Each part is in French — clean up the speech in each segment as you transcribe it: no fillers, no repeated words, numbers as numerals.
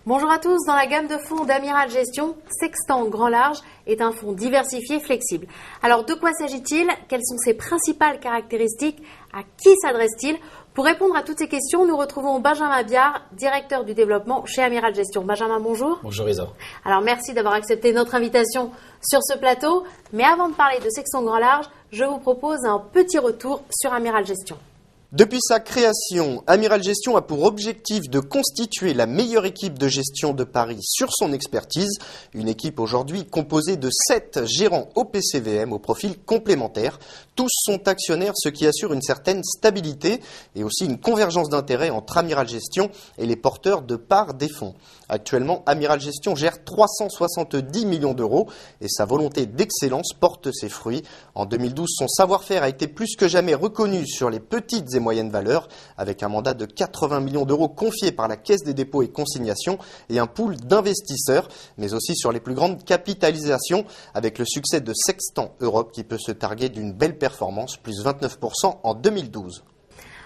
Bonjour à tous, dans la gamme de fonds d'Amiral Gestion, Sextant Grand Large est un fonds diversifié flexible. Alors de quoi s'agit-il? Quelles sont ses principales caractéristiques? À qui s'adresse-t-il? Pour répondre à toutes ces questions, nous retrouvons Benjamin Biard, directeur du développement chez Amiral Gestion. Benjamin, bonjour. Bonjour Isa. Alors merci d'avoir accepté notre invitation sur ce plateau. Mais avant de parler de Sextant Grand Large, je vous propose un petit retour sur Amiral Gestion. Depuis sa création, Amiral Gestion a pour objectif de constituer la meilleure équipe de gestion de Paris sur son expertise. Une équipe aujourd'hui composée de 7 gérants OPCVM au profil complémentaire. Tous sont actionnaires, ce qui assure une certaine stabilité et aussi une convergence d'intérêts entre Amiral Gestion et les porteurs de parts des fonds. Actuellement, Amiral Gestion gère 370 millions d'euros et sa volonté d'excellence porte ses fruits. En 2012, son savoir-faire a été plus que jamais reconnu sur les petites et moyennes valeurs, avec un mandat de 80 millions d'euros confié par la Caisse des dépôts et consignations et un pool d'investisseurs, mais aussi sur les plus grandes capitalisations, avec le succès de Sextant Europe qui peut se targuer d'une belle performance, plus 29% en 2012.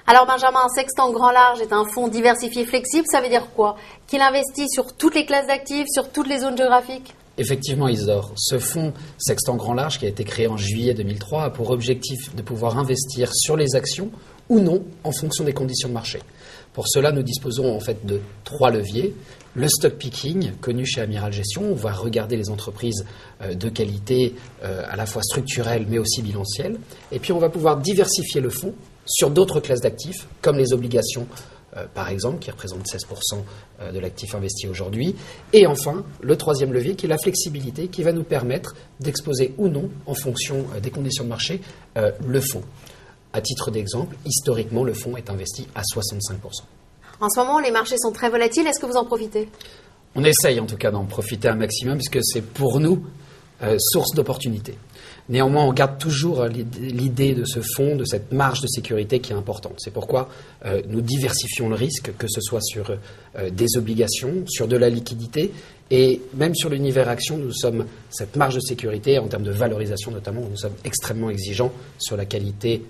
Alors Benjamin, Sextant Grand Large est un fonds diversifié flexible, ça veut dire quoi? Qu'il investit sur toutes les classes d'actifs, sur toutes les zones géographiques? Effectivement Isidore, ce fonds Sextant Grand Large qui a été créé en juillet 2003 a pour objectif de pouvoir investir sur les actions ou non en fonction des conditions de marché. Pour cela, nous disposons en fait de 3 leviers. Le stock picking, connu chez Amiral Gestion, on va regarder les entreprises de qualité à la fois structurelle mais aussi bilancielle. Et puis on va pouvoir diversifier le fonds sur d'autres classes d'actifs, comme les obligations, par exemple, qui représentent 16% de l'actif investi aujourd'hui. Et enfin, le 3e levier, qui est la flexibilité, qui va nous permettre d'exposer ou non, en fonction des conditions de marché, le fonds. À titre d'exemple, historiquement, le fonds est investi à 65%. En ce moment, les marchés sont très volatiles. Est-ce que vous en profitez? On essaye en tout cas d'en profiter un maximum, puisque c'est pour nous source d'opportunités. Néanmoins, on garde toujours l'idée de ce fonds, de cette marge de sécurité qui est importante. C'est pourquoi nous diversifions le risque, que ce soit sur des obligations, sur de la liquidité, et même sur l'univers action, nous sommes cette marge de sécurité, en termes de valorisation notamment, nous sommes extrêmement exigeants sur la qualité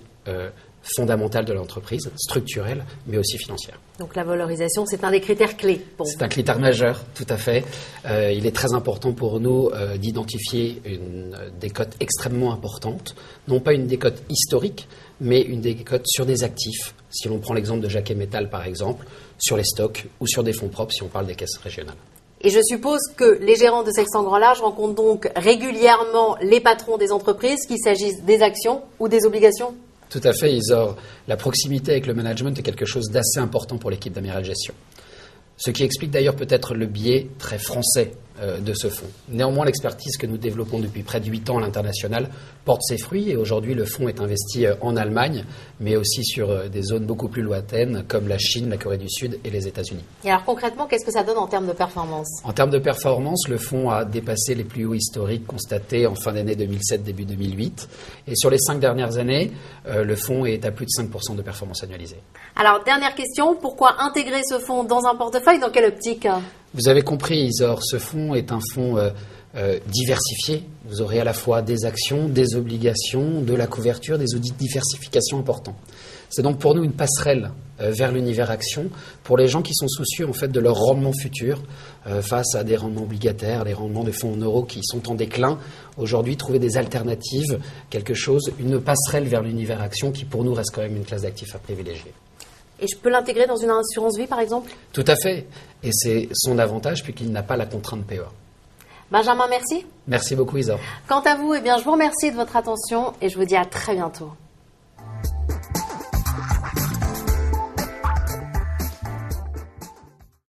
fondamentale de l'entreprise, structurelle, mais aussi financière. Donc la valorisation, c'est un des critères clés pour vous. C'est un critère majeur, tout à fait. Il est très important pour nous d'identifier une décote extrêmement importante, non pas une décote historique, mais une décote sur des actifs. Si l'on prend l'exemple de Jacquet Metal, par exemple, sur les stocks ou sur des fonds propres, si on parle des caisses régionales. Et je suppose que les gérants de Sextant Grand Large rencontrent donc régulièrement les patrons des entreprises, qu'il s'agisse des actions ou des obligations? Tout à fait, Isor. La proximité avec le management est quelque chose d'assez important pour l'équipe d'Amiral Gestion. Ce qui explique d'ailleurs peut-être le biais très français de ce fonds. Néanmoins, l'expertise que nous développons depuis près de 8 ans à l'international porte ses fruits et aujourd'hui le fonds est investi en Allemagne, mais aussi sur des zones beaucoup plus lointaines comme la Chine, la Corée du Sud et les États-Unis. Et alors concrètement, qu'est-ce que ça donne en termes de performance? En termes de performance, le fonds a dépassé les plus hauts historiques constatés en fin d'année 2007, début 2008. Et sur les 5 dernières années, le fonds est à plus de 5% de performance annualisée. Alors, dernière question, pourquoi intégrer ce fonds dans un portefeuille? Dans quelle optique? Vous avez compris, Isor, ce fonds est un fonds diversifié. Vous aurez à la fois des actions, des obligations, de la couverture, des outils de diversification importants. C'est donc pour nous une passerelle vers l'univers action pour les gens qui sont soucieux en fait de leur rendement futur face à des rendements obligataires, les rendements des fonds en euros qui sont en déclin. Aujourd'hui, trouver des alternatives, une passerelle vers l'univers action qui pour nous reste quand même une classe d'actifs à privilégier. Et je peux l'intégrer dans une assurance vie, par exemple? Tout à fait. Et c'est son avantage puisqu'il n'a pas la contrainte PEA. Benjamin, merci. Merci beaucoup, Isa. Quant à vous, je vous remercie de votre attention et je vous dis à très bientôt.